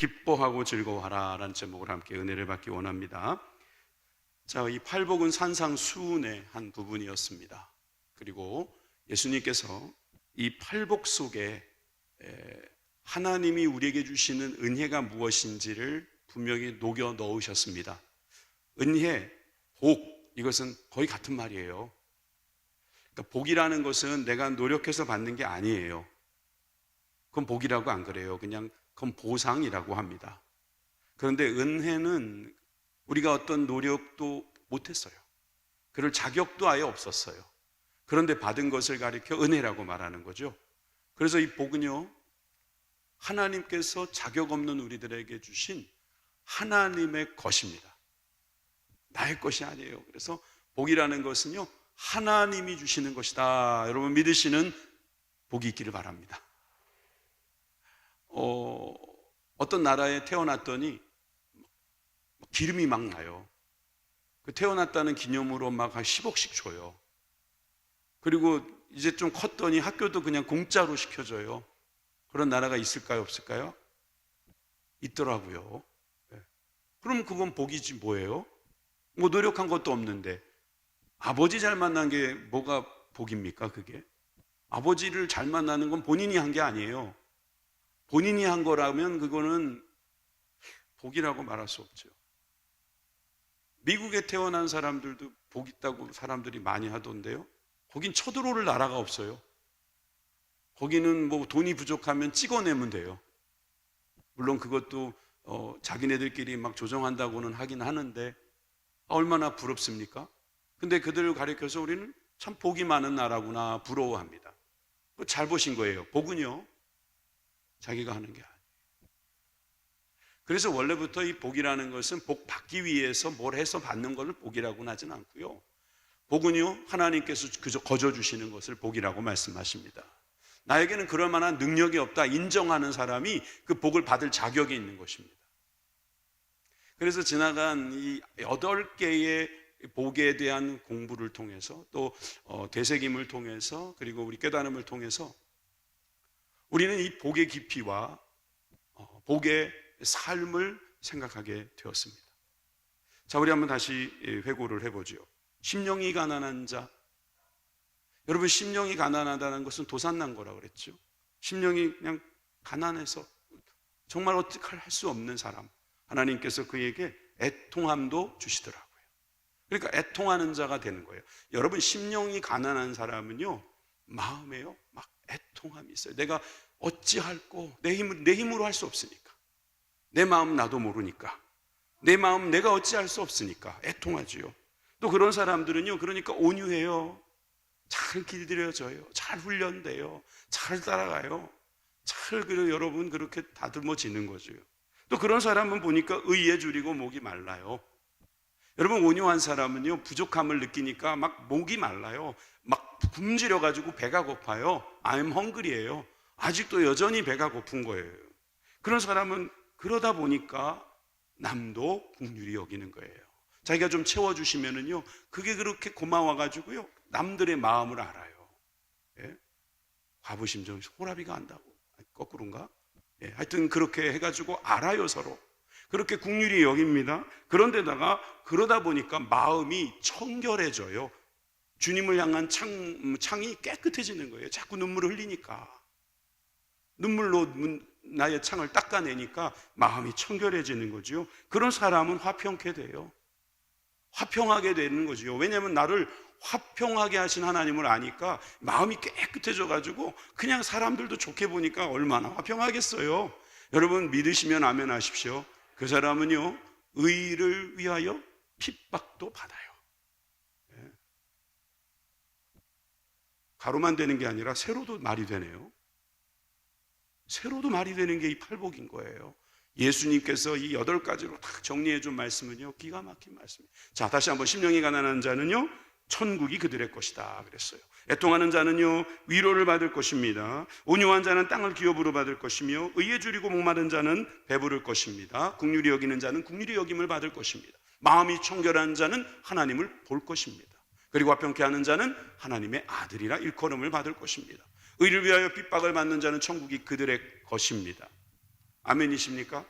기뻐하고 즐거워하라 라는 제목으로 함께 은혜를 받기 원합니다. 자, 이 팔복은 산상수훈의 한 부분이었습니다. 그리고 예수님께서 이 팔복 속에 하나님이 우리에게 주시는 은혜가 무엇인지를 분명히 녹여 넣으셨습니다. 은혜, 복, 이것은 거의 같은 말이에요. 그러니까 복이라는 것은 내가 노력해서 받는 게 아니에요. 그건 복이라고 안 그래요. 그냥 그건 보상이라고 합니다. 그런데 은혜는 우리가 어떤 노력도 못했어요. 그럴 자격도 아예 없었어요. 그런데 받은 것을 가리켜 은혜라고 말하는 거죠. 그래서 이 복은요, 하나님께서 자격 없는 우리들에게 주신 하나님의 것입니다. 나의 것이 아니에요. 그래서 복이라는 것은요, 하나님이 주시는 것이다. 여러분 믿으시는 복이 있기를 바랍니다. 어떤 나라에 태어났더니 기름이 막 나요. 그 태어났다는 기념으로 막 한 10억씩 줘요. 그리고 이제 좀 컸더니 학교도 그냥 공짜로 시켜줘요. 그런 나라가 있을까요, 없을까요? 있더라고요. 그럼 그건 복이지 뭐예요? 뭐 노력한 것도 없는데. 아버지 잘 만난 게 뭐가 복입니까, 그게? 아버지를 잘 만나는 건 본인이 한 게 아니에요. 본인이 한 거라면 그거는 복이라고 말할 수 없죠. 미국에 태어난 사람들도 복 있다고 사람들이 많이 하던데요. 거긴 쳐들어올 나라가 없어요. 거기는 뭐 돈이 부족하면 찍어내면 돼요. 물론 그것도 자기네들끼리 막 조정한다고는 하긴 하는데 얼마나 부럽습니까? 근데 그들을 가리켜서 우리는 참 복이 많은 나라구나 부러워합니다. 잘 보신 거예요. 복은요, 자기가 하는 게 아니에요. 그래서 원래부터 이 복이라는 것은 복 받기 위해서 뭘 해서 받는 것을 복이라고는 하진 않고요. 복은요, 하나님께서 그저 거저 주시는 것을 복이라고 말씀하십니다. 나에게는 그럴 만한 능력이 없다 인정하는 사람이 그 복을 받을 자격이 있는 것입니다. 그래서 지나간 이 8개의 복에 대한 공부를 통해서 또 되새김을 통해서 그리고 우리 깨달음을 통해서 우리는 이 복의 깊이와 복의 삶을 생각하게 되었습니다. 자, 우리 한번 다시 회고를 해보죠. 심령이 가난한 자. 여러분, 심령이 가난하다는 것은 도산난 거라고 그랬죠. 심령이 그냥 가난해서 정말 어떻게 할 수 없는 사람, 하나님께서 그에게 애통함도 주시더라고요. 그러니까 애통하는 자가 되는 거예요. 여러분, 심령이 가난한 사람은요, 마음에요 막 애통함이 있어요. 내가 어찌할꼬, 내 힘으로 할 수 없으니까, 내 마음 나도 모르니까, 내 마음 내가 어찌할 수 없으니까 애통하지요. 또 그런 사람들은요, 그러니까 온유해요. 잘 길들여져요. 잘 훈련돼요. 잘 따라가요. 여러분 그렇게 다듬어지는 거죠. 또 그런 사람은 보니까 의에 줄이고 목이 말라요. 여러분, 온유한 사람은요, 부족함을 느끼니까 막 목이 말라요. 막 굶주려가지고 배가 고파요. I'm hungry예요. 아직도 여전히 배가 고픈 거예요. 그런 사람은 그러다 보니까 남도 긍휼히 여기는 거예요. 자기가 좀 채워주시면은요, 그게 그렇게 고마워가지고요, 남들의 마음을 알아요. 예? 과부심정, 호라비가 안다고. 거꾸로인가? 예, 하여튼 그렇게 해가지고 알아요, 서로. 그렇게 긍휼히 여깁니다. 그런데다가 그러다 보니까 마음이 청결해져요. 주님을 향한 창이 깨끗해지는 거예요. 자꾸 눈물을 흘리니까. 눈물로 나의 창을 닦아내니까 마음이 청결해지는 거죠. 그런 사람은 화평케 돼요. 화평하게 되는 거죠. 왜냐하면 나를 화평하게 하신 하나님을 아니까 마음이 깨끗해져가지고 그냥 사람들도 좋게 보니까 얼마나 화평하겠어요. 여러분, 믿으시면 아멘 하십시오. 그 사람은요, 의를 위하여 핍박도 받아요. 예. 가로만 되는 게 아니라 세로도 말이 되네요. 세로도 말이 되는 게 이 팔복인 거예요. 예수님께서 이 8가지로 딱 정리해 준 말씀은요, 기가 막힌 말씀이에요. 자, 다시 한번, 심령이 가난한 자는요, 천국이 그들의 것이다 그랬어요. 애통하는 자는요, 위로를 받을 것입니다. 온유한 자는 땅을 기업으로 받을 것이며, 의에 줄이고 목마른 자는 배부를 것입니다. 긍휼히 여기는 자는 긍휼히 여김을 받을 것입니다. 마음이 청결한 자는 하나님을 볼 것입니다. 그리고 화평케 하는 자는 하나님의 아들이라 일컬음을 받을 것입니다. 의를 위하여 핍박을 받는 자는 천국이 그들의 것입니다. 아멘이십니까?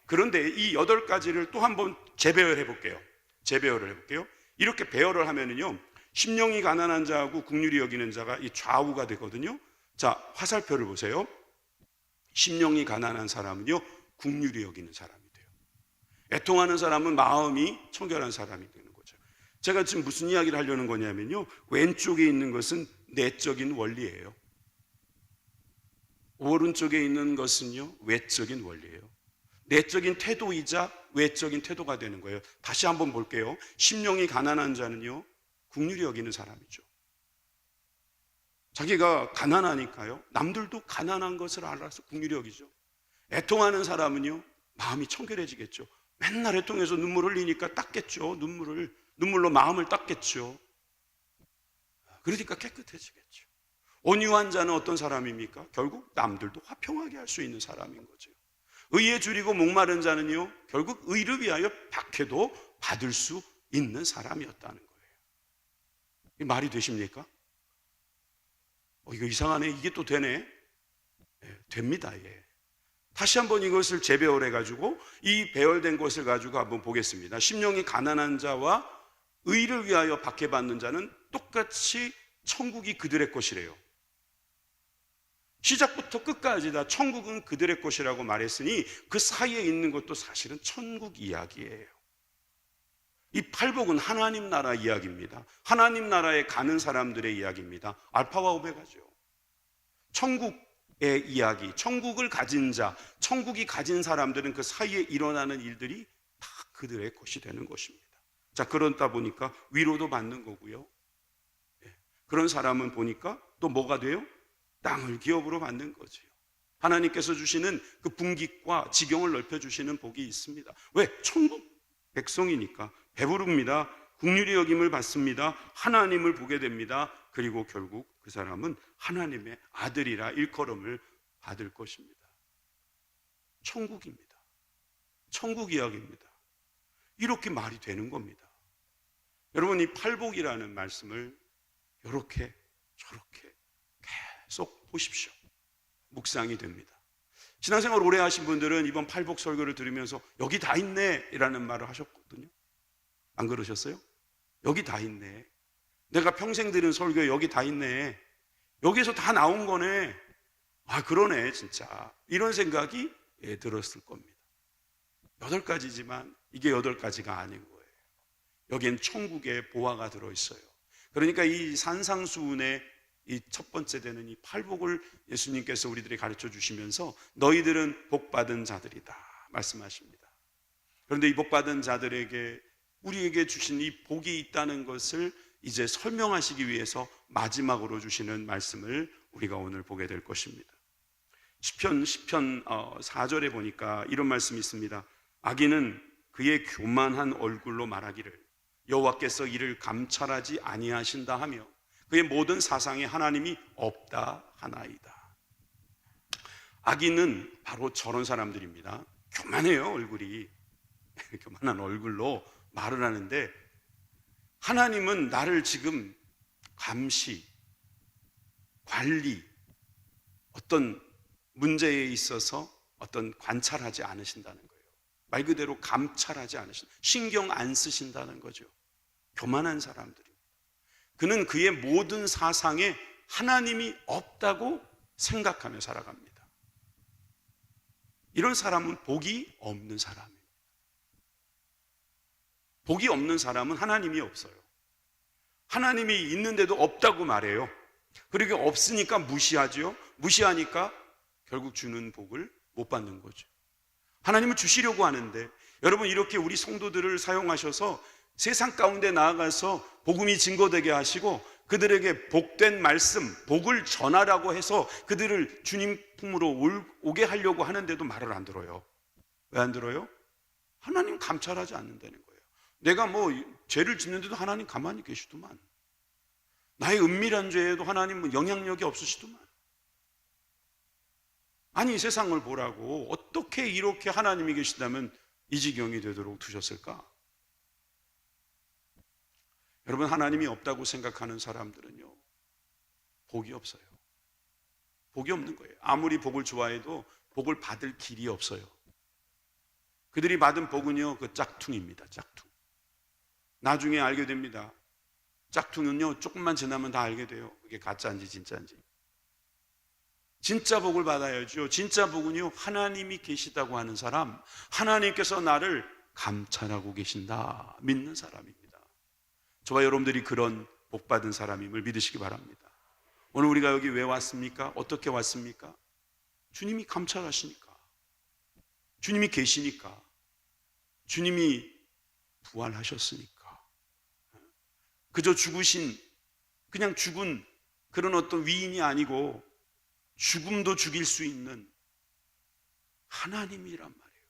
그런데 이 8가지를 또 한번 재배열해 볼게요. 재배열을 해볼게요. 이렇게 배열을 하면은요, 심령이 가난한 자하고 긍휼히 여기는 자가 이 좌우가 되거든요. 자, 화살표를 보세요. 심령이 가난한 사람은요, 긍휼히 여기는 사람이 돼요. 애통하는 사람은 마음이 청결한 사람이 되는 거죠. 제가 지금 무슨 이야기를 하려는 거냐면요, 왼쪽에 있는 것은 내적인 원리예요. 오른쪽에 있는 것은요, 외적인 원리예요. 내적인 태도이자 외적인 태도가 되는 거예요. 다시 한번 볼게요. 심령이 가난한 자는요, 긍휼히 여기는 사람이죠. 자기가 가난하니까요, 남들도 가난한 것을 알아서 긍휼히 여기죠. 애통하는 사람은요, 마음이 청결해지겠죠. 맨날 애통해서 눈물 흘리니까 닦겠죠. 눈물로 마음을 닦겠죠. 그러니까 깨끗해지겠죠. 온유한 자는 어떤 사람입니까? 결국 남들도 화평하게 할 수 있는 사람인 거죠. 의에 줄이고 목마른 자는요, 결국 의를 위하여 박해도 받을 수 있는 사람이었다는 거예요. 이 말이 되십니까? 이거 이상하네. 이게 또 되네. 됩니다. 예. 다시 한번 이것을 재배열해 가지고 이 배열된 것을 가지고 한번 보겠습니다. 심령이 가난한 자와 의를 위하여 박해받는 자는 똑같이 천국이 그들의 것이래요. 시작부터 끝까지 다 천국은 그들의 것이라고 말했으니 그 사이에 있는 것도 사실은 천국 이야기예요. 이 팔복은 하나님 나라 이야기입니다. 하나님 나라에 가는 사람들의 이야기입니다. 알파와 오메가죠. 천국의 이야기, 천국을 가진 자, 천국이 가진 사람들은 그 사이에 일어나는 일들이 다 그들의 것이 되는 것입니다. 자, 그러다 보니까 위로도 받는 거고요. 그런 사람은 보니까 또 뭐가 돼요? 땅을 기업으로 받는 거죠. 하나님께서 주시는 그 분깃과 지경을 넓혀주시는 복이 있습니다. 왜? 천국 백성이니까 배부릅니다. 긍휼히 여김을 받습니다. 하나님을 보게 됩니다. 그리고 결국 그 사람은 하나님의 아들이라 일컬음을 받을 것입니다. 천국입니다. 천국 이야기입니다. 이렇게 말이 되는 겁니다. 여러분, 이 팔복이라는 말씀을 이렇게 저렇게 계속 보십시오. 묵상이 됩니다. 신앙생활 오래 하신 분들은 이번 팔복 설교를 들으면서 여기 다 있네 라는 말을 하셨거든요. 안 그러셨어요? 여기 다 있네. 내가 평생 들은 설교에 여기 다 있네. 여기에서 다 나온 거네. 아, 그러네 진짜. 이런 생각이 들었을 겁니다. 8가지지만 이게 8가지가 아닌 거예요. 여기엔 천국의 보화가 들어있어요. 그러니까 이 산상수훈의 이 첫 번째 되는 이 팔복을 예수님께서 우리들이 가르쳐 주시면서 너희들은 복받은 자들이다 말씀하십니다. 그런데 이 복받은 자들에게 우리에게 주신 이 복이 있다는 것을 이제 설명하시기 위해서 마지막으로 주시는 말씀을 우리가 오늘 보게 될 것입니다. 시편 4절에 보니까 이런 말씀이 있습니다. 악인은 그의 교만한 얼굴로 말하기를 여호와께서 이를 감찰하지 아니하신다 하며 그의 모든 사상에 하나님이 없다 하나이다. 악인은 바로 저런 사람들입니다. 교만해요, 얼굴이. 교만한 얼굴로 말을 하는데 하나님은 나를 지금 감시, 관리, 어떤 문제에 있어서 어떤 관찰하지 않으신다는 거예요. 말 그대로 감찰하지 않으신다. 신경 안 쓰신다는 거죠. 교만한 사람들입니다. 그는 그의 모든 사상에 하나님이 없다고 생각하며 살아갑니다. 이런 사람은 복이 없는 사람입니다. 복이 없는 사람은 하나님이 없어요. 하나님이 있는데도 없다고 말해요. 그리고 없으니까 무시하죠. 무시하니까 결국 주는 복을 못 받는 거죠. 하나님은 주시려고 하는데 여러분, 이렇게 우리 성도들을 사용하셔서 세상 가운데 나아가서 복음이 증거되게 하시고 그들에게 복된 말씀, 복을 전하라고 해서 그들을 주님 품으로 오게 하려고 하는데도 말을 안 들어요. 왜 안 들어요? 하나님 감찰하지 않는다는 거예요. 내가 뭐 죄를 짓는데도 하나님 가만히 계시더만. 나의 은밀한 죄에도 하나님은 영향력이 없으시더만. 아니, 세상을 보라고 어떻게 이렇게 하나님이 계시다면 이 지경이 되도록 두셨을까? 여러분, 하나님이 없다고 생각하는 사람들은요, 복이 없어요. 복이 없는 거예요. 아무리 복을 좋아해도 복을 받을 길이 없어요. 그들이 받은 복은요, 그 짝퉁입니다. 짝퉁. 나중에 알게 됩니다. 짝퉁은요, 조금만 지나면 다 알게 돼요. 그게 가짜인지 진짜인지. 진짜 복을 받아야죠. 진짜 복은요, 하나님이 계시다고 하는 사람, 하나님께서 나를 감찰하고 계신다 믿는 사람입니다. 저와 여러분들이 그런 복 받은 사람임을 믿으시기 바랍니다. 오늘 우리가 여기 왜 왔습니까? 어떻게 왔습니까? 주님이 감찰하시니까, 주님이 계시니까, 주님이 부활하셨으니까. 그저 죽으신, 그냥 죽은 그런 어떤 위인이 아니고 죽음도 죽일 수 있는 하나님이란 말이에요.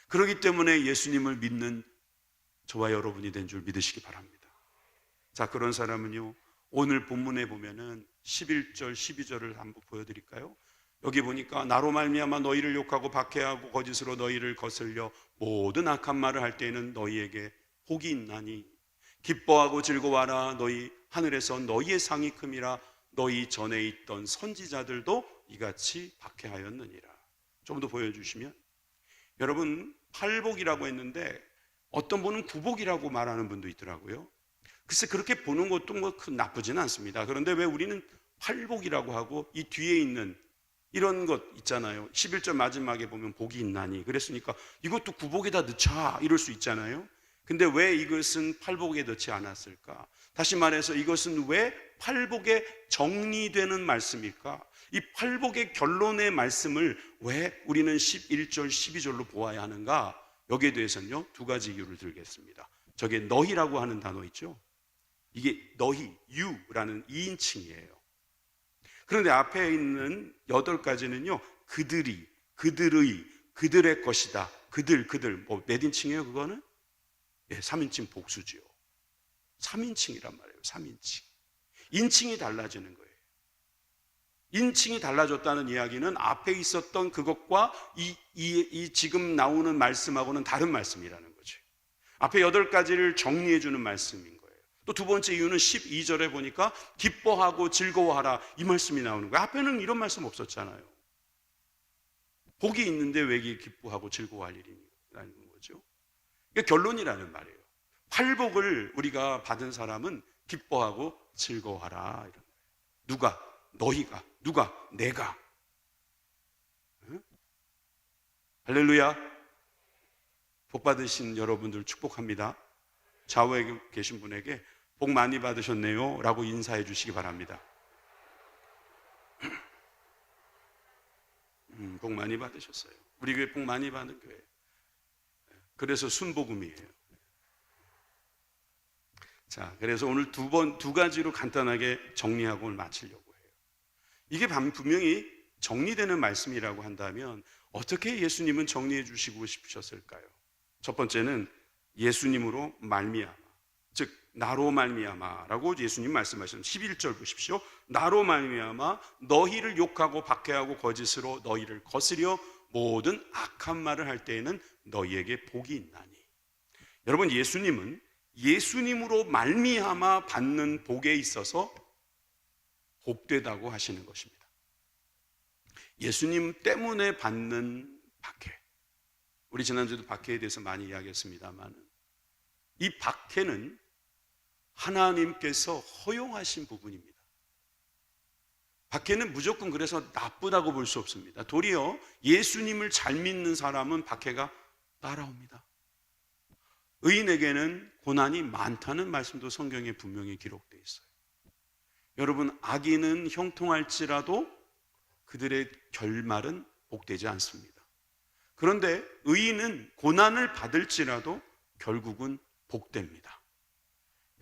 그렇기 때문에 예수님을 믿는 저와 여러분이 된 줄 믿으시기 바랍니다. 자, 그런 사람은요, 오늘 본문에 보면은 11절, 12절을 한번 보여드릴까요? 여기 보니까 나로 말미암아 너희를 욕하고 박해하고 거짓으로 너희를 거슬려 모든 악한 말을 할 때에는 너희에게 복이 있나니 기뻐하고 즐거워하라. 너희 하늘에서 너희의 상이 큼이라. 너희 전에 있던 선지자들도 이같이 박해하였느니라. 좀 더 보여주시면, 여러분, 팔복이라고 했는데 어떤 분은 구복이라고 말하는 분도 있더라고요. 글쎄, 그렇게 보는 것도 뭐 나쁘지는 않습니다. 그런데 왜 우리는 팔복이라고 하고 이 뒤에 있는 이런 것 있잖아요. 11절 마지막에 보면 복이 있나니, 그랬으니까 이것도 구복에다 넣자 이럴 수 있잖아요. 근데 왜 이것은 팔복에 넣지 않았을까? 다시 말해서 이것은 왜 팔복에 정리되는 말씀일까? 이 팔복의 결론의 말씀을 왜 우리는 11절, 12절로 보아야 하는가? 여기에 대해서는요, 두 가지 이유를 들겠습니다. 저게 너희라고 하는 단어 있죠? 이게 너희, you라는 2인칭이에요. 그런데 앞에 있는 8가지는요, 그들이, 그들의, 그들의 것이다. 그들, 몇 인칭이에요, 그거는? 예, 3인칭 복수지요. 3인칭이란 말이에요, 3인칭. 인칭이 달라지는 거예요. 인칭이 달라졌다는 이야기는 앞에 있었던 그것과 이 지금 나오는 말씀하고는 다른 말씀이라는 거죠. 앞에 8가지를 정리해 주는 말씀인 거예요. 또 두 번째 이유는 12절에 보니까 기뻐하고 즐거워하라 이 말씀이 나오는 거예요. 앞에는 이런 말씀 없었잖아요. 복이 있는데 왜 기뻐하고 즐거워할 일이라는 거죠. 이게 결론이라는 말이에요. 팔복을 우리가 받은 사람은 기뻐하고 즐거워하라 이런 거예요. 누가? 너희가. 누가? 내가. 응? 할렐루야. 복 받으신 여러분들 축복합니다. 좌우에 계신 분에게 복 많이 받으셨네요 라고 인사해 주시기 바랍니다. 복 많이 받으셨어요. 우리 교회 복 많이 받는 교회. 그래서 순복음이에요. 자, 그래서 오늘 두 가지로 간단하게 정리하고 오늘 마치려고 해요. 이게 분명히 정리되는 말씀이라고 한다면 어떻게 예수님은 정리해 주시고 싶으셨을까요? 첫 번째는 예수님으로 말미암아, 즉 나로 말미암아라고 예수님 말씀하셨습니다. 11절 보십시오. 나로 말미암아 너희를 욕하고 박해하고 거짓으로 너희를 거스려 모든 악한 말을 할 때에는 너희에게 복이 있나니. 여러분, 예수님은 예수님으로 말미암아 받는 복에 있어서 복되다고 하시는 것입니다. 예수님 때문에 받는 박해. 우리 지난주에도 박해에 대해서 많이 이야기했습니다만 이 박해는 하나님께서 허용하신 부분입니다. 박해는 무조건 그래서 나쁘다고 볼 수 없습니다. 도리어 예수님을 잘 믿는 사람은 박해가 따라옵니다. 의인에게는 고난이 많다는 말씀도 성경에 분명히 기록되어 있어요. 여러분, 악인은 형통할지라도 그들의 결말은 복되지 않습니다. 그런데 의인은 고난을 받을지라도 결국은 복됩니다.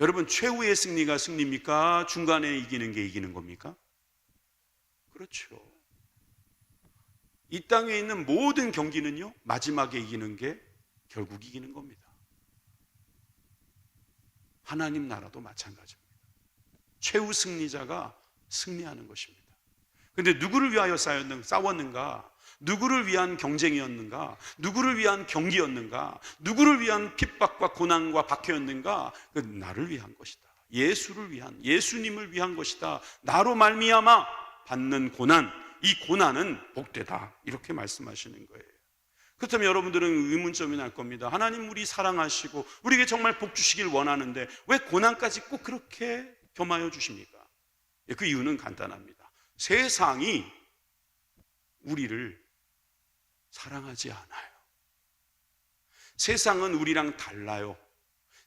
여러분, 최후의 승리가 승리입니까? 중간에 이기는 게 이기는 겁니까? 그렇죠. 이 땅에 있는 모든 경기는요, 마지막에 이기는 게 결국 이기는 겁니다. 하나님 나라도 마찬가지입니다. 최후 승리자가 승리하는 것입니다. 그런데 누구를 위하여 싸웠는가? 누구를 위한 경쟁이었는가? 누구를 위한 경기였는가? 누구를 위한 핍박과 고난과 박해였는가? 그 나를 위한 것이다. 예수를 위한, 예수님을 위한 것이다. 나로 말미암아 받는 고난, 이 고난은 복되다. 이렇게 말씀하시는 거예요. 그렇다면 여러분들은 의문점이 날 겁니다. 하나님 우리 사랑하시고 우리에게 정말 복 주시길 원하는데 왜 고난까지 꼭 그렇게 겸하여 주십니까? 그 이유는 간단합니다. 세상이 우리를 사랑하지 않아요. 세상은 우리랑 달라요.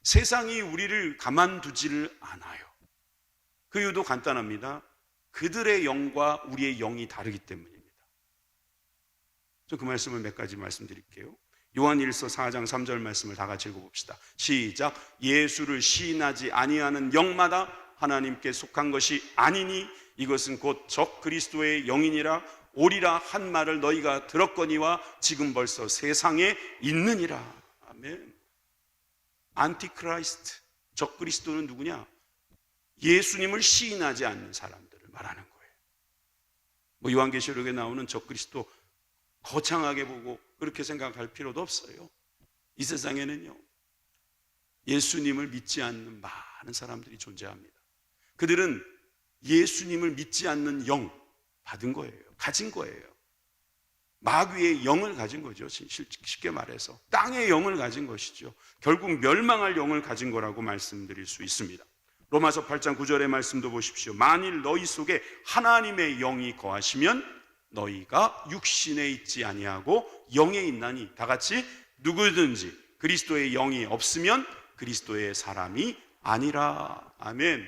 세상이 우리를 가만두지를 않아요. 그 이유도 간단합니다. 그들의 영과 우리의 영이 다르기 때문입니다. 저 그 말씀을 몇 가지 말씀드릴게요. 요한일서 4장 3절 말씀을 다 같이 읽어봅시다. 시작. 예수를 시인하지 아니하는 영마다 하나님께 속한 것이 아니니 이것은 곧 적 그리스도의 영이니라. 오리라 한 말을 너희가 들었거니와 지금 벌써 세상에 있느니라. 아멘. 안티크라이스트, 적 그리스도는 누구냐? 예수님을 시인하지 않는 사람들을 말하는 거예요. 뭐 요한계시록에 나오는 적 그리스도 거창하게 보고 그렇게 생각할 필요도 없어요. 이 세상에는요, 예수님을 믿지 않는 많은 사람들이 존재합니다. 그들은 예수님을 믿지 않는 영 받은 거예요. 가진 거예요. 마귀의 영을 가진 거죠. 쉽게 말해서 땅의 영을 가진 것이죠. 결국 멸망할 영을 가진 거라고 말씀드릴 수 있습니다. 로마서 8장 9절의 말씀도 보십시오. 만일 너희 속에 하나님의 영이 거하시면 너희가 육신에 있지 아니하고 영에 있나니. 다 같이 누구든지 그리스도의 영이 없으면 그리스도의 사람이 아니라. 아멘.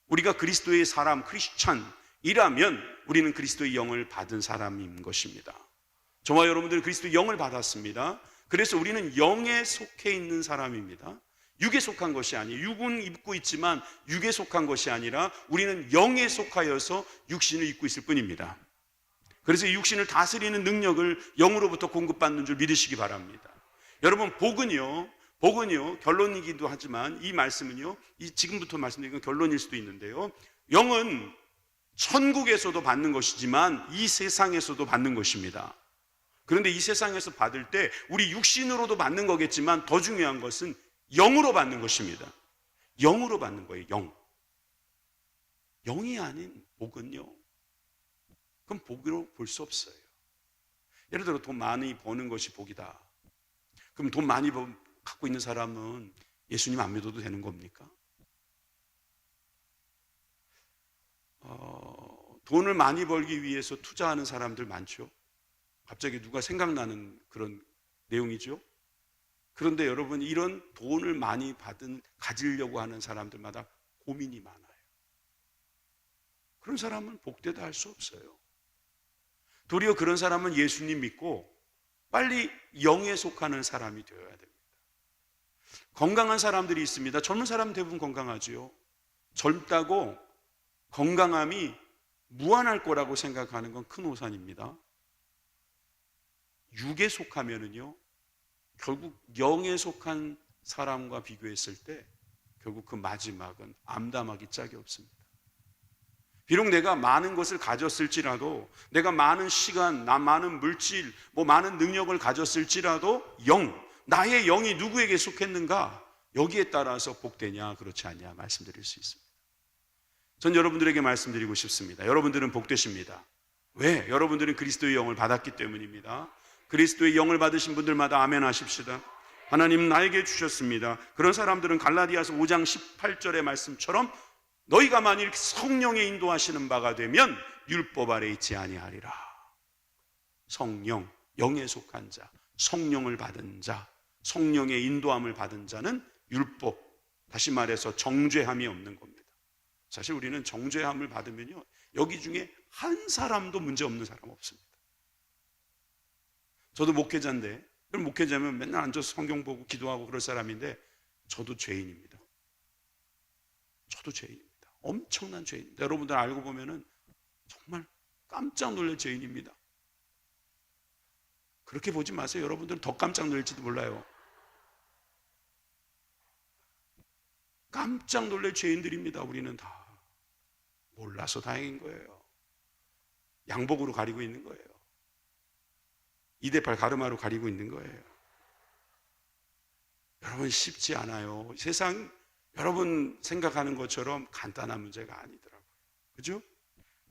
우리가 그리스도의 사람, 크리스찬이라면 우리는 그리스도의 영을 받은 사람인 것입니다. 저와 여러분들은 그리스도의 영을 받았습니다. 그래서 우리는 영에 속해 있는 사람입니다. 육에 속한 것이 아니에요. 육은 입고 있지만 육에 속한 것이 아니라 우리는 영에 속하여서 육신을 입고 있을 뿐입니다. 그래서 육신을 다스리는 능력을 영으로부터 공급받는 줄 믿으시기 바랍니다. 여러분, 복은요 결론이기도 하지만 이 말씀은요, 지금부터 말씀드리는 결론일 수도 있는데요, 영은 천국에서도 받는 것이지만 이 세상에서도 받는 것입니다. 그런데 이 세상에서 받을 때 우리 육신으로도 받는 거겠지만 더 중요한 것은 영으로 받는 것입니다. 영으로 받는 거예요. 영이 아닌 복은요, 그럼 복으로 볼 수 없어요. 예를 들어 돈 많이 버는 것이 복이다. 그럼 돈 많이 갖고 있는 사람은 예수님 안 믿어도 되는 겁니까? 돈을 많이 벌기 위해서 투자하는 사람들 많죠. 갑자기 누가 생각나는 그런 내용이죠. 그런데 여러분, 이런 돈을 많이 가지려고 하는 사람들마다 고민이 많아요. 그런 사람은 복되다 할 수 없어요. 도리어 그런 사람은 예수님 믿고 빨리 영에 속하는 사람이 되어야 됩니다. 건강한 사람들이 있습니다. 젊은 사람 대부분 건강하지요. 젊다고 건강함이 무한할 거라고 생각하는 건 큰 오산입니다. 육에 속하면은요, 결국 영에 속한 사람과 비교했을 때 결국 그 마지막은 암담하기 짝이 없습니다. 비록 내가 많은 것을 가졌을지라도, 내가 많은 시간, 많은 물질, 많은 능력을 가졌을지라도 나의 영이 누구에게 속했는가, 여기에 따라서 복되냐 그렇지 않냐 말씀드릴 수 있습니다. 전 여러분들에게 말씀드리고 싶습니다. 여러분들은 복되십니다. 왜? 여러분들은 그리스도의 영을 받았기 때문입니다. 그리스도의 영을 받으신 분들마다 아멘 하십시다. 하나님 나에게 주셨습니다. 그런 사람들은 갈라디아서 5장 18절의 말씀처럼 너희가 만일 성령의 인도하시는 바가 되면 율법 아래 있지 아니하리라. 성령, 영에 속한 자, 성령을 받은 자, 성령의 인도함을 받은 자는 율법, 다시 말해서 정죄함이 없는 겁니다. 사실 우리는 정죄함을 받으면요, 여기 중에 한 사람도 문제 없는 사람 없습니다. 저도 목회자인데, 그럼 목회자면 맨날 앉아서 성경 보고 기도하고 그럴 사람인데 저도 죄인입니다. 저도 죄인입니다. 엄청난 죄인입니다. 여러분들 알고 보면은 정말 깜짝 놀랄 죄인입니다. 그렇게 보지 마세요. 여러분들은 더 깜짝 놀랄지도 몰라요. 깜짝 놀랄 죄인들입니다. 우리는 다 몰라서 다행인 거예요. 양복으로 가리고 있는 거예요. 2대8 가르마로 가리고 있는 거예요. 여러분, 쉽지 않아요. 세상 여러분 생각하는 것처럼 간단한 문제가 아니더라고요. 그죠?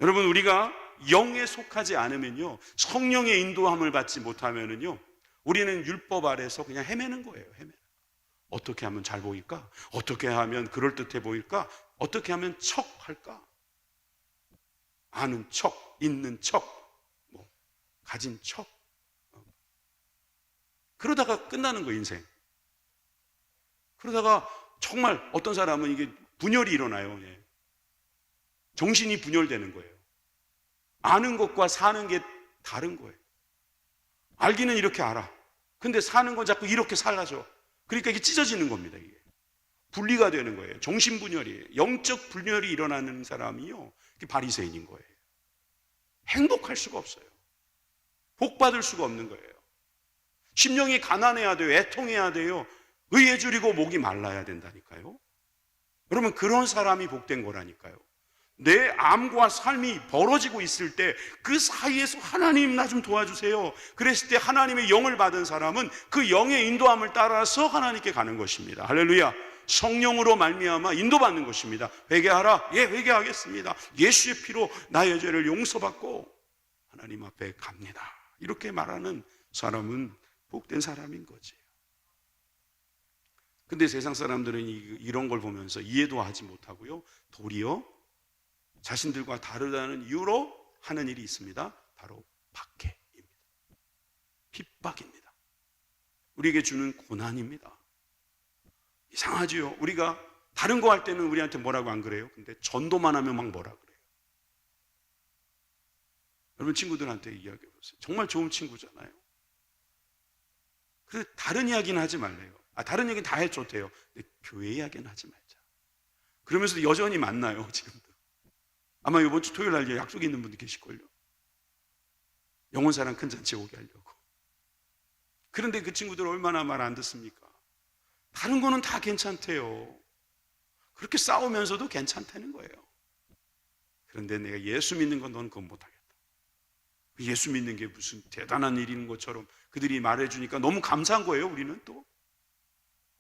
여러분, 우리가 영에 속하지 않으면요, 성령의 인도함을 받지 못하면은요, 우리는 율법 아래서 그냥 헤매는 거예요. 어떻게 하면 잘 보일까? 어떻게 하면 그럴듯해 보일까? 어떻게 하면 척할까? 아는 척, 있는 척, 뭐 가진 척. 그러다가 끝나는 거예요, 인생. 그러다가 정말 어떤 사람은 이게 분열이 일어나요. 정신이 분열되는 거예요. 아는 것과 사는 게 다른 거예요. 알기는 이렇게 알아. 근데 사는 건 자꾸 이렇게 살아져. 그러니까 이게 찢어지는 겁니다. 이게 분리가 되는 거예요. 정신분열이에요. 영적 분열이 일어나는 사람이요, 이게 바리새인인 거예요. 행복할 수가 없어요. 복 받을 수가 없는 거예요. 심령이 가난해야 돼요. 애통해야 돼요. 의에 줄이고 목이 말라야 된다니까요. 여러분, 그런 사람이 복된 거라니까요. 내 암과 삶이 벌어지고 있을 때 그 사이에서 하나님 나 좀 도와주세요. 그랬을 때 하나님의 영을 받은 사람은 그 영의 인도함을 따라서 하나님께 가는 것입니다. 할렐루야. 성령으로 말미암아 인도받는 것입니다. 회개하라. 예, 회개하겠습니다. 예수의 피로 나의 죄를 용서받고 하나님 앞에 갑니다. 이렇게 말하는 사람은 복된 사람인 거지. 근데 세상 사람들은 이런 걸 보면서 이해도 하지 못하고요, 도리어 자신들과 다르다는 이유로 하는 일이 있습니다. 바로 박해입니다. 핍박입니다. 우리에게 주는 고난입니다. 이상하지요. 우리가 다른 거 할 때는 우리한테 뭐라고 안 그래요? 근데 전도만 하면 막 뭐라 그래요. 여러분, 친구들한테 이야기해 보세요. 정말 좋은 친구잖아요. 그래서 다른 이야기는 하지 말래요. 다른 얘기는 다 해줘도 근데 교회 이야기는 하지 말자. 그러면서도 여전히 만나요, 지금도. 아마 이번 주 토요일 날 약속이 있는 분도 계실걸요. 영혼사랑 큰 잔치 오게 하려고. 그런데 그 친구들 얼마나 말 안 듣습니까? 다른 거는 다 괜찮대요. 그렇게 싸우면서도 괜찮다는 거예요. 그런데 내가 예수 믿는 건 넌 그건 못하겠다. 예수 믿는 게 무슨 대단한 일인 것처럼 그들이 말해주니까 너무 감사한 거예요. 우리는 또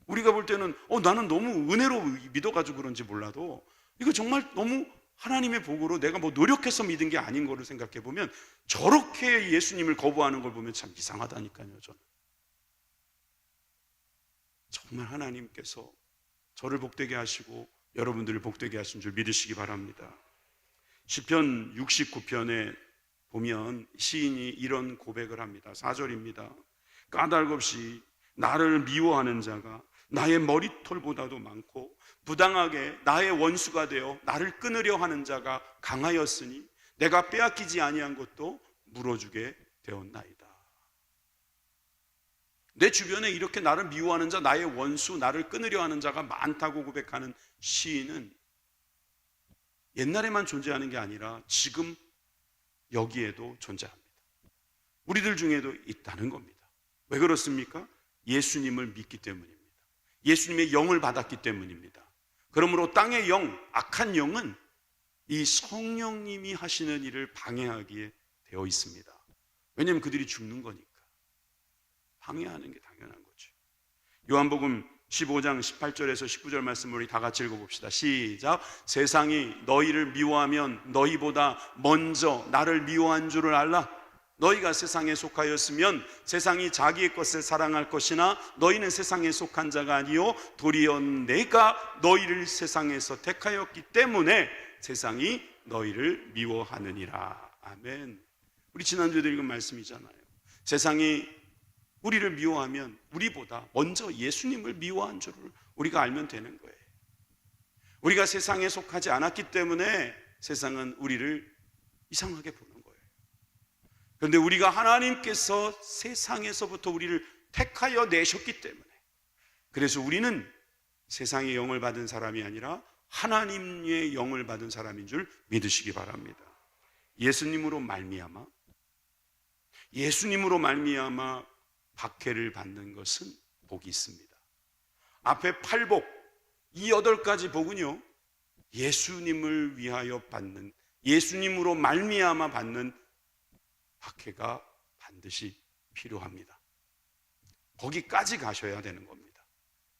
우리가 볼 때는 나는 너무 은혜로 믿어가지고 그런지 몰라도 이거 정말 너무 하나님의 복으로 내가 뭐 노력해서 믿은 게 아닌 거를 생각해 보면 저렇게 예수님을 거부하는 걸 보면 참 이상하다니까요. 저는 정말 하나님께서 저를 복되게 하시고 여러분들을 복되게 하신 줄 믿으시기 바랍니다. 시편 69편에 보면 시인이 이런 고백을 합니다. 4절입니다. 까닭없이 나를 미워하는 자가 나의 머리털보다도 많고 부당하게 나의 원수가 되어 나를 끊으려 하는 자가 강하였으니 내가 빼앗기지 아니한 것도 물어주게 되었나이다. 내 주변에 이렇게 나를 미워하는 자, 나의 원수, 나를 끊으려 하는 자가 많다고 고백하는 시인은 옛날에만 존재하는 게 아니라 지금 여기에도 존재합니다. 우리들 중에도 있다는 겁니다. 왜 그렇습니까? 예수님을 믿기 때문입니다. 예수님의 영을 받았기 때문입니다. 그러므로 땅의 영, 악한 영은 이 성령님이 하시는 일을 방해하기에 되어 있습니다. 왜냐하면 그들이 죽는 거니까. 방해하는 게 당연한 거죠. 요한복음 15장 18절에서 19절 말씀을 우리 다 같이 읽어봅시다. 시작. 세상이 너희를 미워하면 너희보다 먼저 나를 미워한 줄을 알라. 너희가 세상에 속하였으면 세상이 자기의 것을 사랑할 것이나 너희는 세상에 속한 자가 아니요 도리어 내가 너희를 세상에서 택하였기 때문에 세상이 너희를 미워하느니라. 아멘. 우리 지난주에 읽은 말씀이잖아요. 세상이 우리를 미워하면 우리보다 먼저 예수님을 미워한 줄을 우리가 알면 되는 거예요. 우리가 세상에 속하지 않았기 때문에 세상은 우리를 이상하게 보는 거예요. 그런데 우리가 하나님께서 세상에서부터 우리를 택하여 내셨기 때문에, 그래서 우리는 세상의 영을 받은 사람이 아니라 하나님의 영을 받은 사람인 줄 믿으시기 바랍니다. 예수님으로 말미암아 박해를 받는 것은 복이 있습니다. 앞에 8복, 이 8가지 복은요, 예수님을 위하여 받는, 예수님으로 말미암아 받는 박해가 반드시 필요합니다. 거기까지 가셔야 되는 겁니다.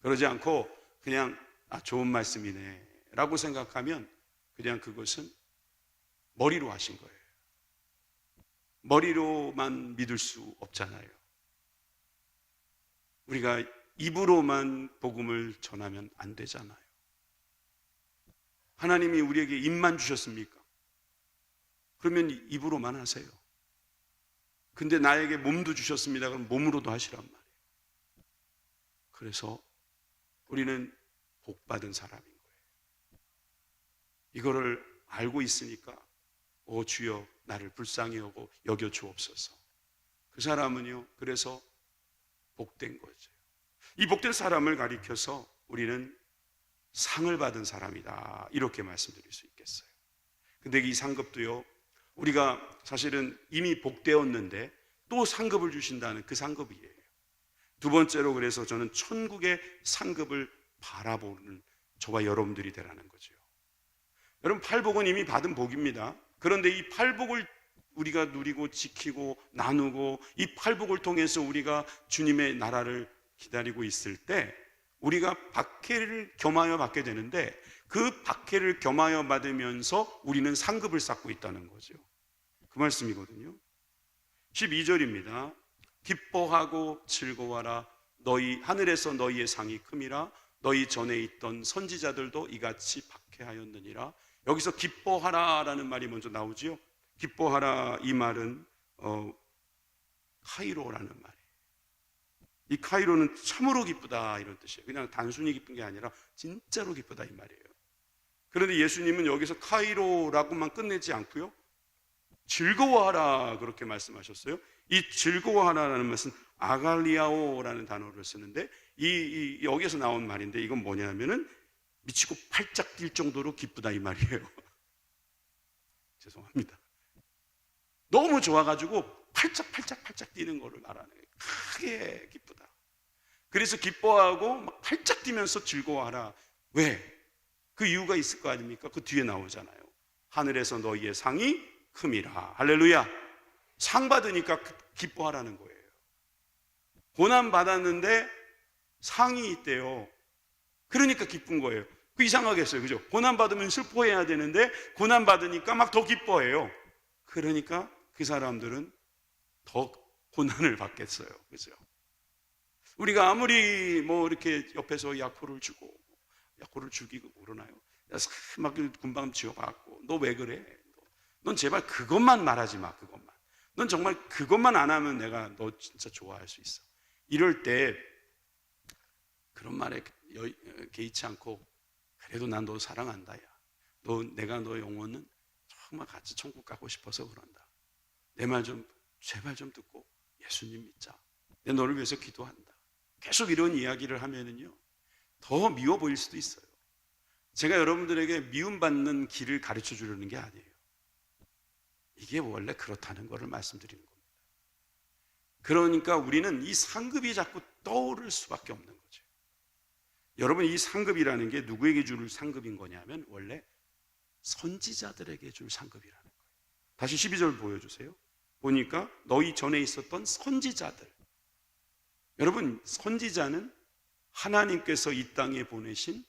그러지 않고 그냥 좋은 말씀이네 라고 생각하면 그냥 그것은 머리로 하신 거예요. 머리로만 믿을 수 없잖아요. 우리가 입으로만 복음을 전하면 안 되잖아요. 하나님이 우리에게 입만 주셨습니까? 그러면 입으로만 하세요. 근데 나에게 몸도 주셨습니다. 그럼 몸으로도 하시란 말이에요. 그래서 우리는 복받은 사람인 거예요. 이거를 알고 있으니까 오 주여 나를 불쌍히 여겨 주옵소서. 그 사람은요, 그래서 복된 거죠. 이 복된 사람을 가리켜서 우리는 상을 받은 사람이다, 이렇게 말씀드릴 수 있겠어요. 근데 이 상급도요, 우리가 사실은 이미 복되었는데 또 상급을 주신다는 그 상급이에요. 두 번째로, 그래서 저는 천국의 상급을 바라보는 저와 여러분들이 되라는 거죠. 여러분, 팔복은 이미 받은 복입니다. 그런데 이 팔복을 우리가 누리고 지키고 나누고, 이 팔복을 통해서 우리가 주님의 나라를 기다리고 있을 때 우리가 박해를 겸하여 받게 되는데, 그 박해를 겸하여 받으면서 우리는 상급을 쌓고 있다는 거죠. 그 말씀이거든요. 12절입니다. 기뻐하고 즐거워하라. 너희 하늘에서 너희의 상이 큼이라. 너희 전에 있던 선지자들도 이같이 박해하였느니라. 여기서 기뻐하라라는 말이 먼저 나오지요. 기뻐하라, 이 말은 카이로라는 말이에요. 이 카이로는 참으로 기쁘다, 이런 뜻이에요. 그냥 단순히 기쁜 게 아니라 진짜로 기쁘다, 이 말이에요. 그런데 예수님은 여기서 카이로라고만 끝내지 않고요, 즐거워하라, 그렇게 말씀하셨어요. 이 즐거워하라라는 말은 아갈리아오라는 단어를 쓰는데, 여기서 나온 말인데, 이건 뭐냐면은 미치고 팔짝 뛸 정도로 기쁘다, 이 말이에요. 죄송합니다. 너무 좋아가지고 팔짝 뛰는 거를 말하는 거예요. 크게 기쁘다. 그래서 기뻐하고 막 팔짝 뛰면서 즐거워하라. 왜? 그 이유가 있을 거 아닙니까? 그 뒤에 나오잖아요. 하늘에서 너희의 상이 큼이라. 할렐루야. 상 받으니까 기뻐하라는 거예요. 고난 받았는데 상이 있대요. 그러니까 기쁜 거예요. 그 이상하겠어요, 그죠? 고난 받으면 슬퍼해야 되는데 고난 받으니까 막 더 기뻐해요. 그러니까 그 사람들은 더 고난을 받겠어요, 그죠? 우리가 아무리 뭐 이렇게 옆에서 약효를 주고, 약효를 주기고 그러나요? 막 금방 지어갖고, 너 왜 그래? 넌 제발 그것만 말하지 마, 그것만. 넌 정말 그것만 안 하면 내가 너 진짜 좋아할 수 있어. 이럴 때 그런 말에 개의치 않고, 그래도 난 너 사랑한다, 야. 내가 너 영혼은 정말 같이 천국 가고 싶어서 그런다. 내 말 좀 제발 좀 듣고 예수님 믿자. 내가 너를 위해서 기도한다. 계속 이런 이야기를 하면은요, 더 미워 보일 수도 있어요. 제가 여러분들에게 미움받는 길을 가르쳐 주려는 게 아니에요. 이게 원래 그렇다는 것을 말씀드리는 겁니다. 그러니까 우리는 이 상급이 자꾸 떠오를 수밖에 없는 거죠. 여러분, 이 상급이라는 게 누구에게 줄 상급인 거냐면 원래 선지자들에게 줄 상급이라는 거예요. 다시 12절 보여주세요. 보니까 너희 전에 있었던 선지자들. 여러분, 선지자는 하나님께서 이 땅에 보내신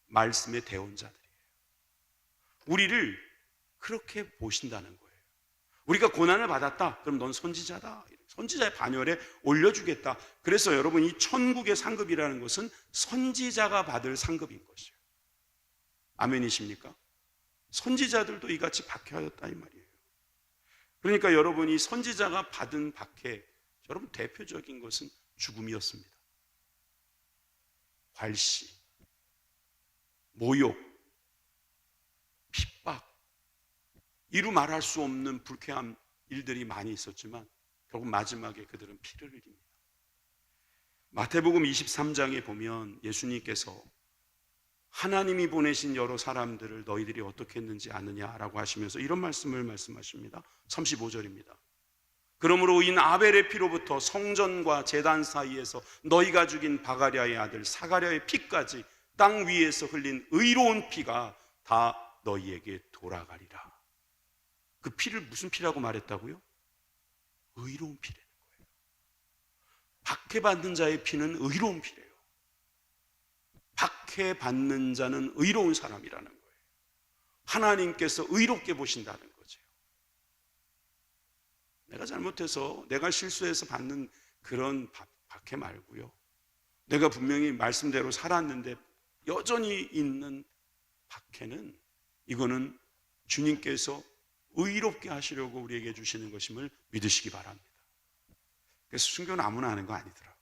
말씀의 대언자들이에요. 우리를 그렇게 보신다는 거예요. 우리가 고난을 받았다, 그럼 넌 선지자다. 선지자의 반열에 올려주겠다. 그래서 여러분, 이 천국의 상급이라는 것은 선지자가 받을 상급인 것이에요. 아멘이십니까? 선지자들도 이같이 박해하였다, 이 말이에요. 그러니까 여러분이 선지자가 받은 박해, 여러분 대표적인 것은 죽음이었습니다. 괄시, 모욕, 핍박, 이루 말할 수 없는 불쾌한 일들이 많이 있었지만 결국 마지막에 그들은 피를 흘립니다. 마태복음 23장에 보면 예수님께서 하나님이 보내신 여러 사람들을 너희들이 어떻게 했는지 아느냐라고 하시면서 이런 말씀을 말씀하십니다. 35절입니다. 그러므로 인 아벨의 피로부터 성전과 제단 사이에서 너희가 죽인 바가랴의 아들 사가랴의 피까지 땅 위에서 흘린 의로운 피가 다 너희에게 돌아가리라. 그 피를 무슨 피라고 말했다고요? 의로운 피라는 거예요. 박해받는 자의 피는 의로운 피래요. 박해받는 자는 의로운 사람이라는 거예요. 하나님께서 의롭게 보신다는 거죠. 내가 잘못해서, 내가 실수해서 받는 그런 박해 말고요, 내가 분명히 말씀대로 살았는데 여전히 있는 박해는, 이거는 주님께서 의롭게 하시려고 우리에게 주시는 것임을 믿으시기 바랍니다. 그래서 순교는 아무나 하는 거 아니더라고요.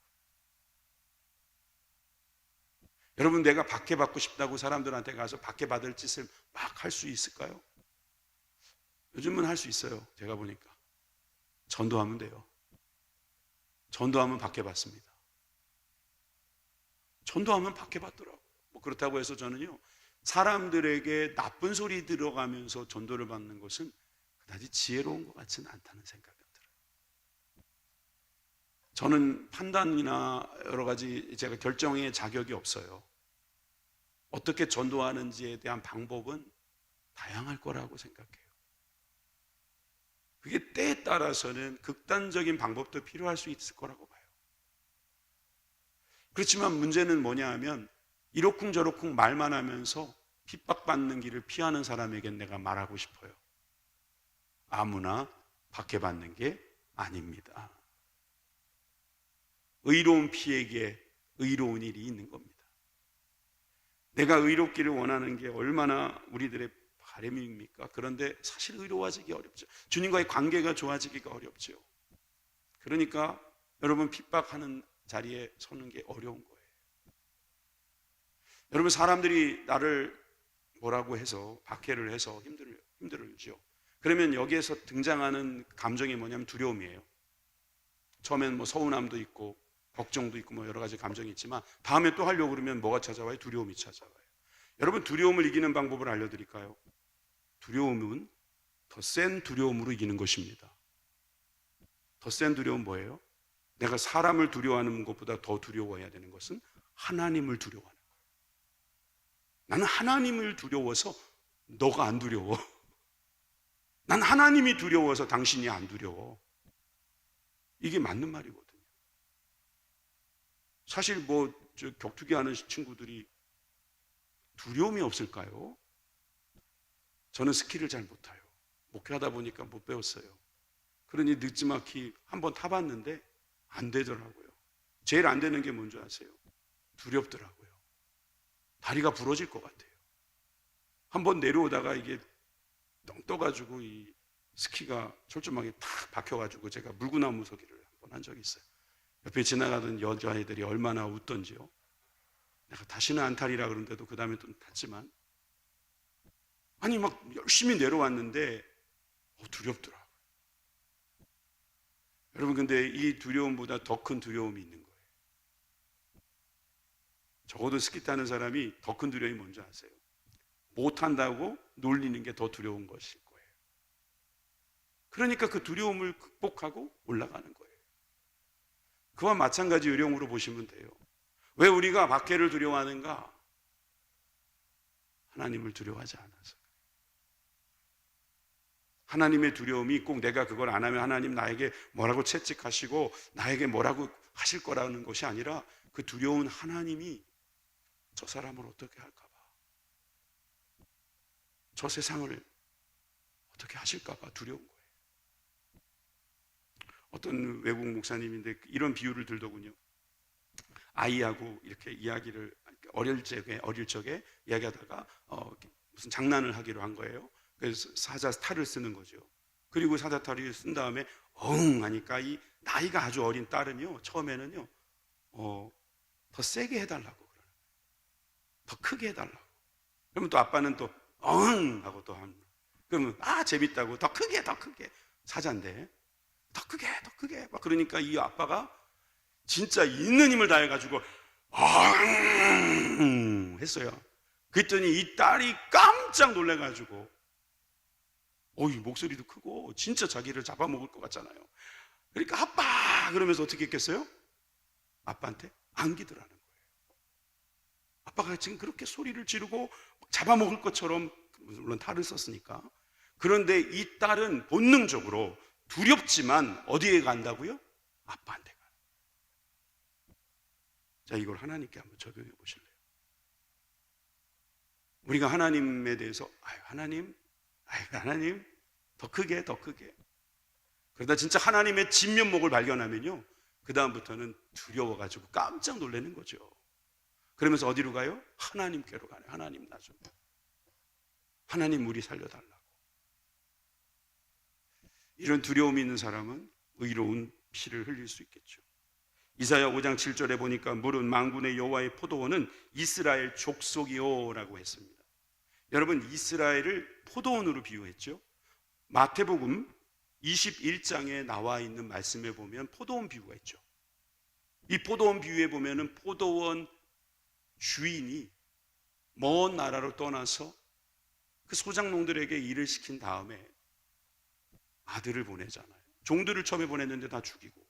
여러분, 내가 박해받고 싶다고 사람들한테 가서 박해받을 짓을 막 할 수 있을까요? 요즘은 할 수 있어요. 제가 보니까 전도하면 돼요. 전도하면 박해받습니다. 전도하면 박해받더라고요. 뭐 그렇다고 해서 저는요, 사람들에게 나쁜 소리 들어가면서 전도를 받는 것은 그다지 지혜로운 것 같지는 않다는 생각이 들어요. 저는 판단이나 여러 가지 제가 결정의 자격이 없어요. 어떻게 전도하는지에 대한 방법은 다양할 거라고 생각해요. 그게 때에 따라서는 극단적인 방법도 필요할 수 있을 거라고 봐요. 그렇지만 문제는 뭐냐 하면, 이러쿵저러쿵 말만 하면서 핍박받는 길을 피하는 사람에겐 내가 말하고 싶어요. 아무나 박해받는 게 아닙니다. 의로운 피에게 의로운 일이 있는 겁니다. 내가 의롭기를 원하는 게 얼마나 우리들의 바람입니까? 그런데 사실 의로워지기 어렵죠. 주님과의 관계가 좋아지기가 어렵죠. 그러니까 여러분, 핍박하는 자리에 서는 게 어려운 거예요. 여러분, 사람들이 나를 뭐라고 해서, 박해를 해서 힘들죠. 그러면 여기에서 등장하는 감정이 뭐냐면 두려움이에요. 처음엔 뭐 서운함도 있고 걱정도 있고 뭐 여러 가지 감정이 있지만, 다음에 또 하려고 그러면 뭐가 찾아와요? 두려움이 찾아와요. 여러분, 두려움을 이기는 방법을 알려드릴까요? 두려움은 더 센 두려움으로 이기는 것입니다. 더 센 두려움은 뭐예요? 내가 사람을 두려워하는 것보다 더 두려워해야 되는 것은 하나님을 두려워하는 거예요. 나는 하나님을 두려워서 너가 안 두려워. 난 하나님이 두려워서 당신이 안 두려워. 이게 맞는 말이거든요. 사실 뭐 격투기 하는 친구들이 두려움이 없을까요? 저는 스키를 잘 못 타요. 목회하다 보니까 못 배웠어요. 그러니 늦지막히 한번 타봤는데 안 되더라고요. 제일 안 되는 게 뭔지 아세요? 두렵더라고요. 다리가 부러질 것 같아요. 한번 내려오다가 이게 똥 떠가지고 이 스키가 철조망에 탁 박혀가지고 제가 물구나무 서기를 한번 한 적이 있어요. 옆에 지나가던 여자애들이 얼마나 웃던지요. 내가 다시는 안 타리라 그러는데도 그 다음에 또 탔지만, 아니 막 열심히 내려왔는데 두렵더라고요. 여러분, 근데 이 두려움보다 더 큰 두려움이 있는 거예요. 적어도 스키 타는 사람이 더 큰 두려움이 뭔지 아세요? 못한다고 놀리는 게 더 두려운 것일 거예요. 그러니까 그 두려움을 극복하고 올라가는 거예요. 그와 마찬가지 요령으로 보시면 돼요. 왜 우리가 박해를 두려워하는가? 하나님을 두려워하지 않아서. 하나님의 두려움이 꼭 내가 그걸 안 하면 하나님 나에게 뭐라고 채찍하시고 나에게 뭐라고 하실 거라는 것이 아니라, 그 두려운 하나님이 저 사람을 어떻게 할까 봐, 저 세상을 어떻게 하실까 봐 두려운 거예요. 어떤 외국 목사님인데 이런 비유를 들더군요. 아이하고 이렇게 이야기를 어릴 적에 이야기하다가 무슨 장난을 하기로 한 거예요. 그래서 사자탈을 쓰는 거죠. 그리고 사자탈을 쓴 다음에 엉 하니까 이 나이가 아주 어린 딸은요, 처음에는요 더 세게 해달라고 그러는 거예요. 더 크게 해달라고. 그러면 또 아빠는 또 엉 하고 또 하는 거예요. 그러면 재밌다고 더 크게 사자인데 더 크게 막 그러니까 이 아빠가 진짜 있는 힘을 다해가지고 엉 했어요. 그랬더니 이 딸이 깜짝 놀래가지고, 목소리도 크고 진짜 자기를 잡아먹을 것 같잖아요. 그러니까 아빠 그러면서 어떻게 했겠어요? 아빠한테 안기더라는 거예요. 아빠가 지금 그렇게 소리를 지르고 잡아먹을 것처럼, 물론 탈을 썼으니까. 그런데 이 딸은 본능적으로 두렵지만 어디에 간다고요? 아빠한테 가요. 자, 이걸 하나님께 한번 적용해 보실래요? 우리가 하나님에 대해서 하나님 더 크게 그러다 진짜 하나님의 진면목을 발견하면요, 그 다음부터는 두려워가지고 깜짝 놀라는 거죠. 그러면서 어디로 가요? 하나님께로 가요. 하나님 나 좀, 하나님 우리 살려달라고. 이런 두려움이 있는 사람은 의로운 피를 흘릴 수 있겠죠. 이사야 5장 7절에 보니까 물은 만군의 여호와의 포도원은 이스라엘 족속이요 라고 했습니다. 여러분, 이스라엘을 포도원으로 비유했죠. 마태복음 21장에 나와 있는 말씀에 보면 포도원 비유가 있죠. 이 포도원 비유에 보면은 포도원 주인이 먼 나라로 떠나서 그 소작농들에게 일을 시킨 다음에 아들을 보내잖아요. 종들을 처음에 보냈는데 다 죽이고,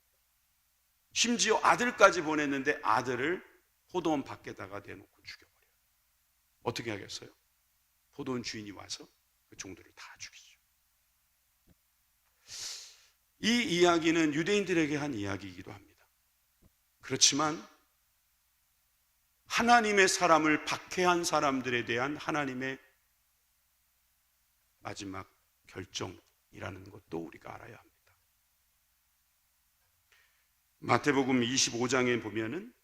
심지어 아들까지 보냈는데 아들을 포도원 밖에다가 내놓고 죽여버려요. 어떻게 하겠어요? 포도원 주인이 와서 그 종들을 다 죽이죠. 이 이야기는 유대인들에게 한 이야기이기도 합니다. 그렇지만 하나님의 사람을 박해한 사람들에 대한 하나님의 마지막 결정이라는 것도 우리가 알아야 합니다. 마태복음 25장에 보면은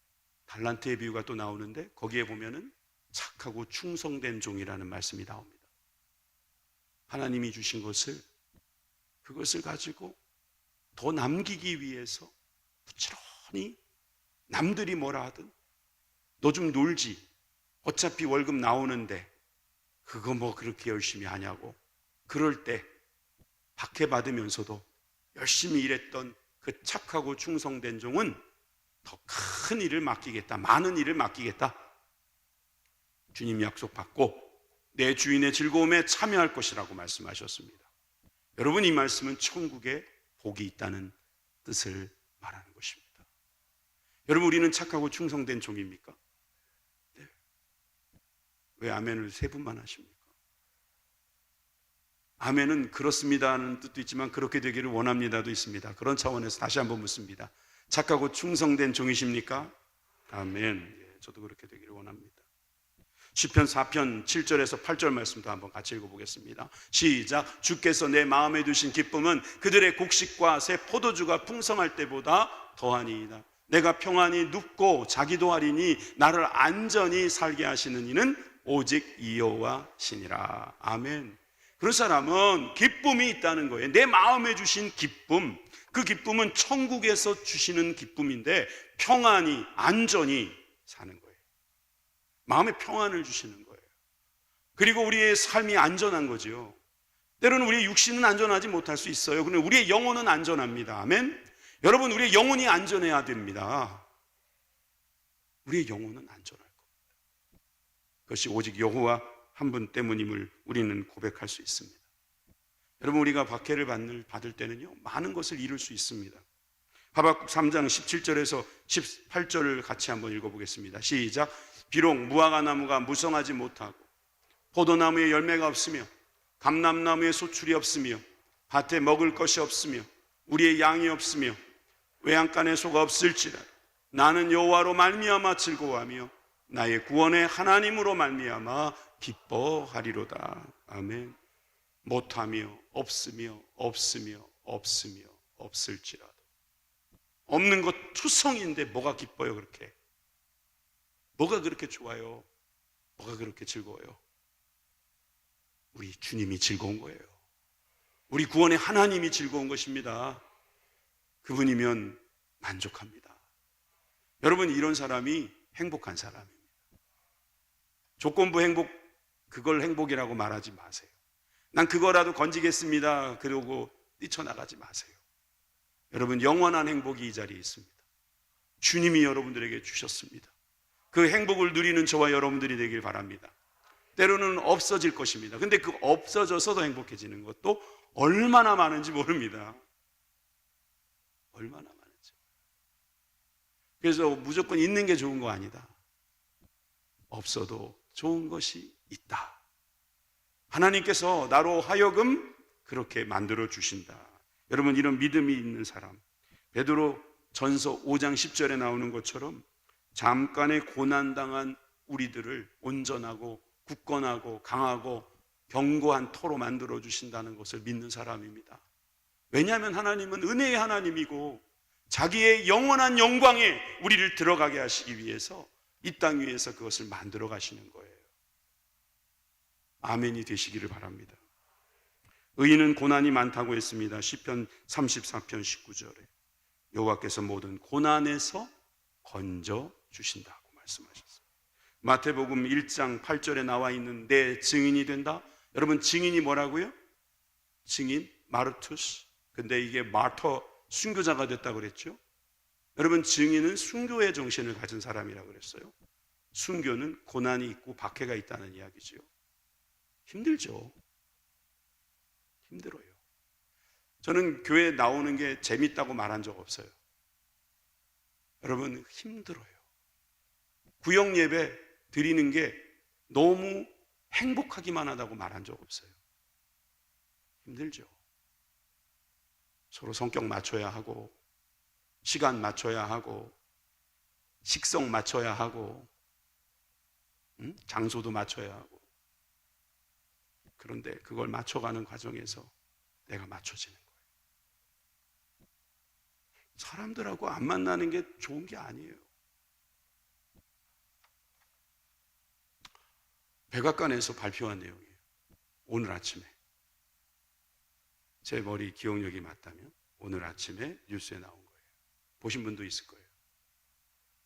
달란트의 비유가 또 나오는데, 거기에 보면은 착하고 충성된 종이라는 말씀이 나옵니다. 하나님이 주신 것을, 그것을 가지고 더 남기기 위해서 부지런히 남들이 뭐라 하든 너 좀 놀지, 어차피 월급 나오는데 그거 뭐 그렇게 열심히 하냐고, 그럴 때 박해받으면서도 열심히 일했던 그 착하고 충성된 종은 더 큰 일을 맡기겠다, 많은 일을 맡기겠다, 주님 약속받고 내 주인의 즐거움에 참여할 것이라고 말씀하셨습니다. 여러분, 이 말씀은 천국에 복이 있다는 뜻을 말하는 것입니다. 여러분, 우리는 착하고 충성된 종입니까? 네. 왜 아멘을 세 분만 하십니까? 아멘은 그렇습니다 하는 뜻도 있지만 그렇게 되기를 원합니다도 있습니다. 그런 차원에서 다시 한번 묻습니다. 착하고 충성된 종이십니까? 아멘. 예, 저도 그렇게 되기를 원합니다. 시편 4편 7절에서 8절 말씀도 한번 같이 읽어보겠습니다. 시작. 주께서 내 마음에 두신 기쁨은 그들의 곡식과 새 포도주가 풍성할 때보다 더하니이다. 내가 평안히 눕고 자기도 하리니 나를 안전히 살게 하시는 이는 오직 여호와시니라. 아멘. 그런 사람은 기쁨이 있다는 거예요. 내 마음에 주신 기쁨, 그 기쁨은 천국에서 주시는 기쁨인데 평안히 안전히 사는 거예요. 마음에 평안을 주시는 거예요. 그리고 우리의 삶이 안전한 거죠. 때로는 우리의 육신은 안전하지 못할 수 있어요. 그런데 우리의 영혼은 안전합니다. 아멘. 여러분, 우리의 영혼이 안전해야 됩니다. 우리의 영혼은 안전할 겁니다. 그것이 오직 여호와 한 분 때문임을 우리는 고백할 수 있습니다. 여러분, 우리가 박해를 받을 때는요, 많은 것을 이룰 수 있습니다. 하박국 3장 17절에서 18절을 같이 한번 읽어보겠습니다. 시작. 비록 무화과 나무가 무성하지 못하고 포도나무에 열매가 없으며 감람나무에 소출이 없으며 밭에 먹을 것이 없으며 우리의 양이 없으며 외양간에 소가 없을지라 나는 여호와로 말미암아 즐거워하며 나의 구원의 하나님으로 말미암아 기뻐하리로다. 아멘. 못하며 없으며 없을지라도, 없는 것 투성인데 뭐가 기뻐요? 그렇게 뭐가 그렇게 좋아요? 뭐가 그렇게 즐거워요? 우리 주님이 즐거운 거예요. 우리 구원의 하나님이 즐거운 것입니다. 그분이면 만족합니다. 여러분, 이런 사람이 행복한 사람입니다. 조건부 행복, 그걸 행복이라고 말하지 마세요. 난 그거라도 건지겠습니다 그러고 뛰쳐나가지 마세요. 여러분, 영원한 행복이 이 자리에 있습니다. 주님이 여러분들에게 주셨습니다. 그 행복을 누리는 저와 여러분들이 되길 바랍니다. 때로는 없어질 것입니다. 근데 그 없어져서도 행복해지는 것도 얼마나 많은지 모릅니다. 얼마나 많은지. 그래서 무조건 있는 게 좋은 거 아니다. 없어도 좋은 것이 있다. 하나님께서 나로 하여금 그렇게 만들어 주신다. 여러분, 이런 믿음이 있는 사람, 베드로 전서 5장 10절에 나오는 것처럼 잠깐의 고난당한 우리들을 온전하고 굳건하고 강하고 견고한 터로 만들어 주신다는 것을 믿는 사람입니다. 왜냐하면 하나님은 은혜의 하나님이고 자기의 영원한 영광에 우리를 들어가게 하시기 위해서 이 땅 위에서 그것을 만들어 가시는 거예요. 아멘이 되시기를 바랍니다. 의인은 고난이 많다고 했습니다. 시편 34편 19절에 여호와께서 모든 고난에서 건져 주신다고 말씀하셨어요. 마태복음 1장 8절에 나와 있는 내 증인이 된다. 여러분, 증인이 뭐라고요? 증인, 마르투스. 근데 이게 마터, 순교자가 됐다고 그랬죠. 여러분, 증인은 순교의 정신을 가진 사람이라고 그랬어요. 순교는 고난이 있고 박해가 있다는 이야기죠. 힘들죠. 힘들어요. 저는 교회 나오는 게 재밌다고 말한 적 없어요. 여러분, 힘들어요. 구역 예배 드리는 게 너무 행복하기만 하다고 말한 적 없어요. 힘들죠. 서로 성격 맞춰야 하고, 시간 맞춰야 하고, 식성 맞춰야 하고, 장소도 맞춰야 하고. 그런데 그걸 맞춰가는 과정에서 내가 맞춰지는 거예요. 사람들하고 안 만나는 게 좋은 게 아니에요. 백악관에서 발표한 내용이에요. 오늘 아침에. 제 머리 기억력이 맞다면 오늘 아침에 뉴스에 나온 거예요. 보신 분도 있을 거예요.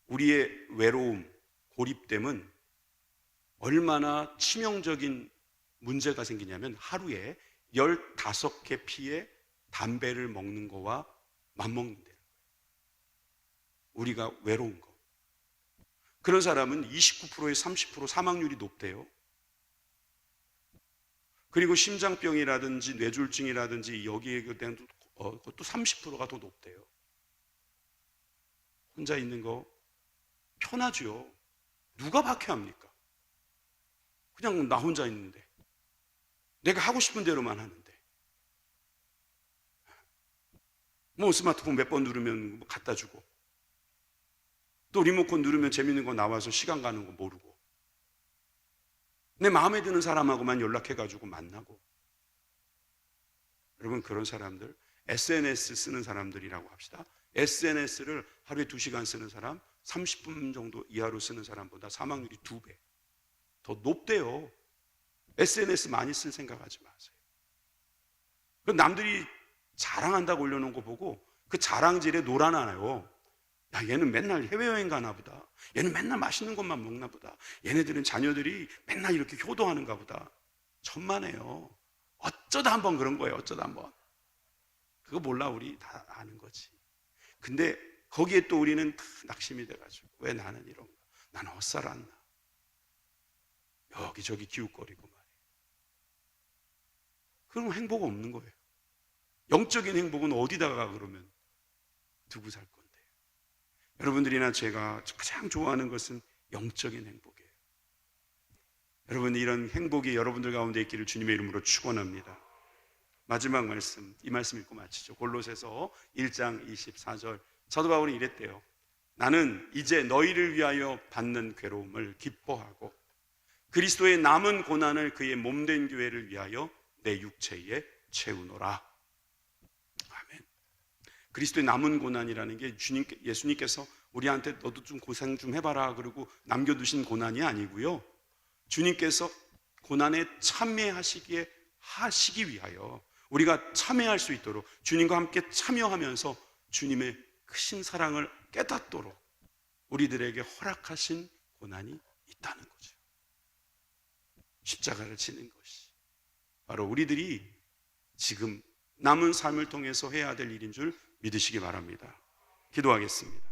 우리의 외로움, 고립됨은 얼마나 치명적인 문제가 생기냐면 하루에 15개 피의 담배를 먹는 거와 맞먹는다는 거예요. 우리가 외로운 거. 그런 사람은 29%에서 30% 사망률이 높대요. 그리고 심장병이라든지 뇌졸중이라든지 여기에 대한 그것도 30%가 더 높대요. 혼자 있는 거 편하죠. 누가 박해합니까? 그냥 나 혼자 있는데 내가 하고 싶은 대로만 하는데 뭐 스마트폰 몇 번 누르면 갖다 주고 또 리모컨 누르면 재밌는 거 나와서 시간 가는 거 모르고 내 마음에 드는 사람하고만 연락해가지고 만나고. 여러분, 그런 사람들 SNS 쓰는 사람들이라고 합시다. SNS를 하루에 2시간 쓰는 사람, 30분 정도 이하로 쓰는 사람보다 사망률이 2배 더 높대요. SNS 많이 쓸 생각하지 마세요. 남들이 자랑한다고 올려놓은 거 보고 그 자랑질에 놀아나요. 야, 얘는 맨날 해외여행 가나 보다. 얘는 맨날 맛있는 것만 먹나 보다. 얘네들은 자녀들이 맨날 이렇게 효도하는가 보다. 천만에요. 어쩌다 한번 그런 거예요. 어쩌다 한번. 그거 몰라, 우리 다 아는 거지. 근데 거기에 또 우리는 다 낙심이 돼가지고 왜 나는 이런가? 나는 헛살았나? 여기저기 기웃거리고 말이에요. 그럼 행복 없는 거예요. 영적인 행복은 어디다가 그러면 두고 살 건데. 여러분들이나 제가 가장 좋아하는 것은 영적인 행복이에요. 여러분, 이런 행복이 여러분들 가운데 있기를 주님의 이름으로 축원합니다. 마지막 말씀, 이 말씀 읽고 마치죠. 골로새서 1장 24절. 사도 바울이 이랬대요. 나는 이제 너희를 위하여 받는 괴로움을 기뻐하고 그리스도의 남은 고난을 그의 몸된 교회를 위하여 내 육체에 채우노라. 아멘. 그리스도의 남은 고난이라는 게 예수님께서 우리한테 너도 좀 고생 좀 해봐라 그러고 남겨두신 고난이 아니고요. 주님께서 고난에 참여하시기 위하여 우리가 참여할 수 있도록 주님과 함께 참여하면서 주님의 크신 사랑을 깨닫도록 우리들에게 허락하신 고난이 있다는 거죠. 십자가를 지는 것이 바로 우리들이 지금 남은 삶을 통해서 해야 될 일인 줄 믿으시기 바랍니다. 기도하겠습니다.